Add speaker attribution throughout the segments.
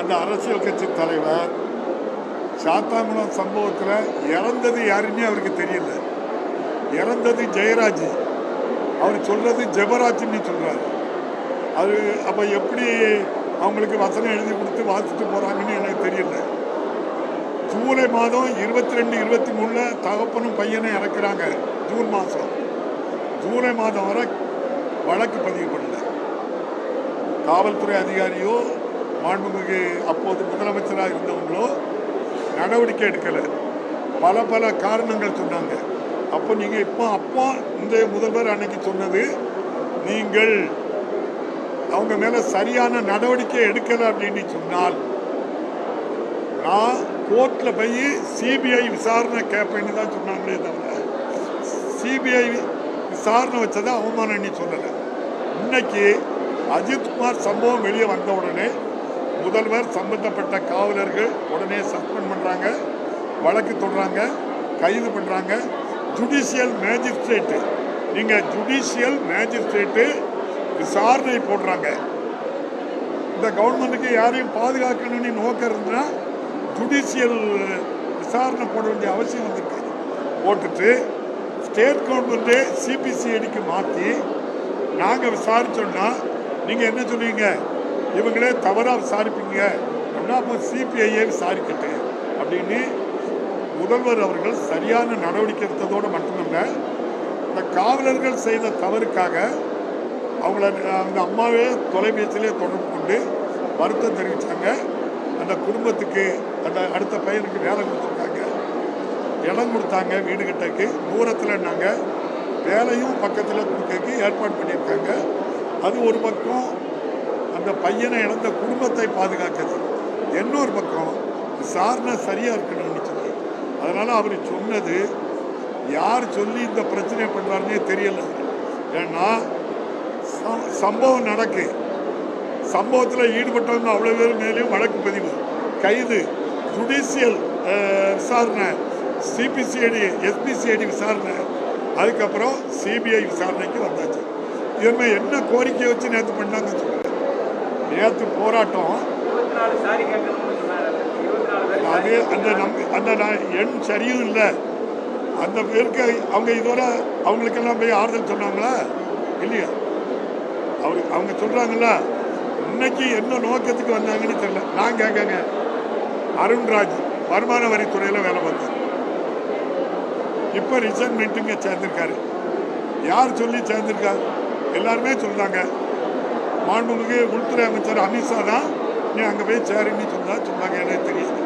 Speaker 1: அந்த அரசியல் கட்சி தலைவர் சாத்தாங்குளம் சம்பவத்தில் இறந்தது யாருன்னே அவருக்கு தெரியல. இறந்தது ஜெயராஜ், அவர் சொல்றது ஜெபராஜ்னு சொல்றாரு. அது அப்போ எப்படி அவங்களுக்கு வசனம் எழுதி கொடுத்து வாசிட்டு போகிறாங்கன்னு எனக்கு தெரியல. ஜூலை மாதம் 22, 23 தகப்பனும் பையனை இறக்குறாங்க. ஜூன் மாதம், ஜூலை மாதம் வரை வழக்கு பதிவு பண்ணல. காவல்துறை அதிகாரியோ மாண்புமிகு அப்போது முதலமைச்சராக இருந்தவங்களோ நடவடிக்கை எடுக்கலை. பல காரணங்கள் சொன்னாங்க. அப்போ நீங்கள் அப்போ இந்த முதல்வர் அன்னைக்கு சொன்னது, நீங்கள் அவங்க மேலே சரியான நடவடிக்கை எடுக்கலை அப்படின்னு சொன்னால் நான் கோர்ட்டில் போய் சிபிஐ விசாரணை கேட்பேன்னு தான் சொன்னாங்களே தவிர சிபிஐ விசாரணை வச்சதை அவமானம்னு சொல்லலை. இன்னைக்கு அஜித்குமார் சம்பவம் வெளியே வந்த உடனே முதல்வர் சம்பந்தப்பட்ட காவலர்கள் உடனே சஸ்பெண்ட் பண்ணுறாங்க, வழக்கு தொடர்றாங்க, கைது பண்ணுறாங்க. ஜுடிஷியல் மேஜிஸ்ட்ரேட்டு, நீங்கள் ஜுடிஷியல் மேஜிஸ்ட்ரேட்டு விசாரணை போடுறாங்க. இந்த கவர்மெண்ட்டுக்கு யாரையும் பாதுகாக்கணும்னு நோக்கம் இருந்தால் ஜுடிஷியல் விசாரணை போட வேண்டிய அவசியம் வந்திருக்கு. போட்டுட்டு ஸ்டேட் கவர்மெண்ட்டு சிபிசிஐடிக்கு மாற்றி நாங்கள் விசாரிச்சோன்னா நீங்கள் என்ன சொல்லுவீங்க? இவங்களே தவறாக விசாரிப்பீங்க அப்படின்னா அப்போ சிபிஐயை விசாரிக்கட்டு அப்படின்னு முதல்வர் அவர்கள் சரியான நடவடிக்கை எடுத்ததோடு மட்டுமல்ல, இந்த காவலர்கள் செய்த தவறுக்காக அவங்கள அந்த அம்மாவே தொலைபேசியிலே தொடர்பு கொண்டு வருத்தம் தெரிவித்தாங்க. அந்த குடும்பத்துக்கு அந்த அடுத்த பையனுக்கு வேலை கொடுத்துருக்காங்க, இடம் கொடுத்தாங்க, வீடு கட்டக்கு தூரத்தில் நாங்கள் வேலையும் பக்கத்தில் கொடுக்கறதுக்கு ஏற்பாடு பண்ணியிருக்காங்க. அது ஒரு பக்கம் அந்த பையனை இழந்த குடும்பத்தை பாதுகாக்கிறது, இன்னொரு பக்கம் விசாரணை சரியாக இருக்கணும்னு சொல்லி. அதனால் அவர் சொன்னது யார் சொல்லி இந்த பிரச்சனை பண்ணுறாருன்னே தெரியல. ஏன்னா சம்பவம் நடக்கு, சம்பவத்தில் ஈடுபட்டவங்க அவ்வளோ பேர் மேலேயும் வழக்கு பதிவு, கைது, ஜுடிஷியல் விசாரணை, சிபிசிஐடி எஸ்பிசிஐடி விசாரணை, அதுக்கப்புறம் சிபிஐ விசாரணைக்கு வந்தாச்சு. இதுமே என்ன கோரிக்கை வச்சு நேற்று பண்ணாங்க சொல்லுங்க. நேற்று போராட்டம் அது அந்த எண் சரியும் இல்லை. அந்த பேருக்கு அவங்க இதுவரை அவங்களுக்கெல்லாம் போய் ஆறுதல் சொன்னாங்களா இல்லையா? அவங்க சொல்கிறாங்களா இன்னைக்கு என்ன நோக்கத்துக்கு வந்தாங்கன்னு தெரியல. நான் கேட்கங்க, அருண்ராஜ் வருமான வரித்துறையில் வேலை பார்த்தார், இப்போ ரிசைன்மெண்ட்டுங்க சேர்ந்திருக்காரு. யார் சொல்லி சேர்ந்திருக்காரு? எல்லாருமே சொல்கிறாங்க மாண்புமிகு உள்துறை அமைச்சர் அமித்ஷா தான் நீ அங்கே போய் சேருன்னு சொன்னாங்க. எனக்கு தெரியாது.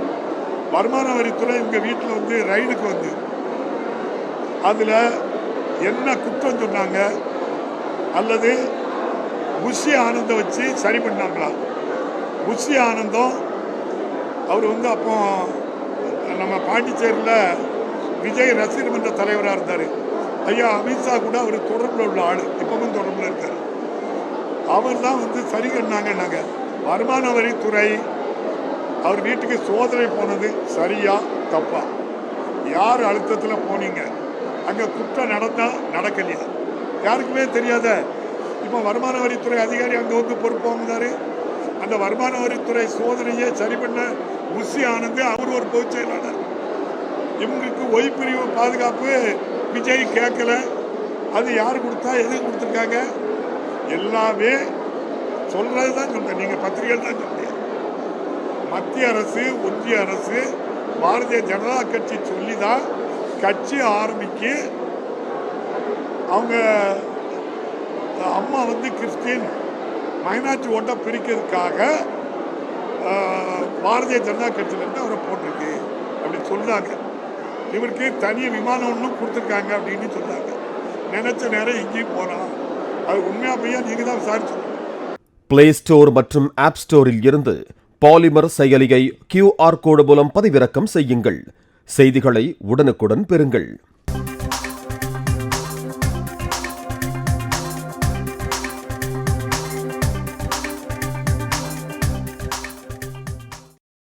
Speaker 1: வருமான வரித்துறை எங்கள் வீட்டில் வந்து ரைடுக்கு வந்து அதில் என்ன குற்றம் சொன்னாங்க அல்லது புஷி ஆனந்தை வச்சு சரி பண்ணாங்களா? புஷி ஆனந்தம் அவர் வந்து அப்போ நம்ம பாண்டிச்சேரியில் விஜய் ரசிகர் மன்ற தலைவராக இருந்தார். ஐயா அமித்ஷா கூட அவர் தொடர்பில் உள்ள ஆள், இப்பவும் தொடர்பில் இருக்கார். அவர் தான் வந்து சரி பண்ணாங்கன்னாங்க. வருமான வரித்துறை அவர் வீட்டுக்கு சோதனை போனது சரியா தப்பா? யார் அழுத்தத்தில் போனீங்க? அங்கே குற்றம் நடந்தால் நடக்கலையா? யாருக்குமே தெரியாத. இப்போ வருமான வரித்துறை அதிகாரி அங்கே வந்து பொறுப்பு வாங்கினார். அந்த வருமான வரித்துறை சோதனையை சரி பண்ண புஷி ஆனந்து அவர் ஒரு பொதுச் செயலாளர். இவங்களுக்கு ஒய்பிரிவு பாதுகாப்பு விஜய் கேட்கல. அது யார் கொடுத்தா, எது கொடுத்துருக்காங்க? எல்லாமே சொல்றது தான் சொல்றேன். நீங்கள் பத்திரிகைகள் தான் சொல்றீங்க. மத்திய அரசு, ஒன்றிய அரசு, பாரதிய ஜனதா கட்சி சொல்லி தான் கட்சி ஆரம்பிக்க. அவங்க அம்மா வந்து கிறிஸ்டின் மைனாரிட்டி ஓட்டை பிரிக்கிறதுக்காக பாரதிய ஜனதா கட்சியிலேருந்து அவரை போட்டிருக்கு அப்படின்னு சொல்கிறாங்க. இவருக்கு தனி விமானம் ஒன்றும் கொடுத்துருக்காங்க அப்படின்னு சொல்கிறாங்க. நினைச்ச நேரம் எங்கேயும் போகலாம். அது உண்மையா பையா நீங்கள் தான் விசாரிச்சு.
Speaker 2: பிளே ஸ்டோர் மற்றும் ஆப் ஸ்டோரில் இருந்து பாலிமர் செயலியை QR கோடு மூலம் பதிவிறக்கம் செய்யுங்கள். செய்திகளை உடனுக்குடன் பெறுங்கள்.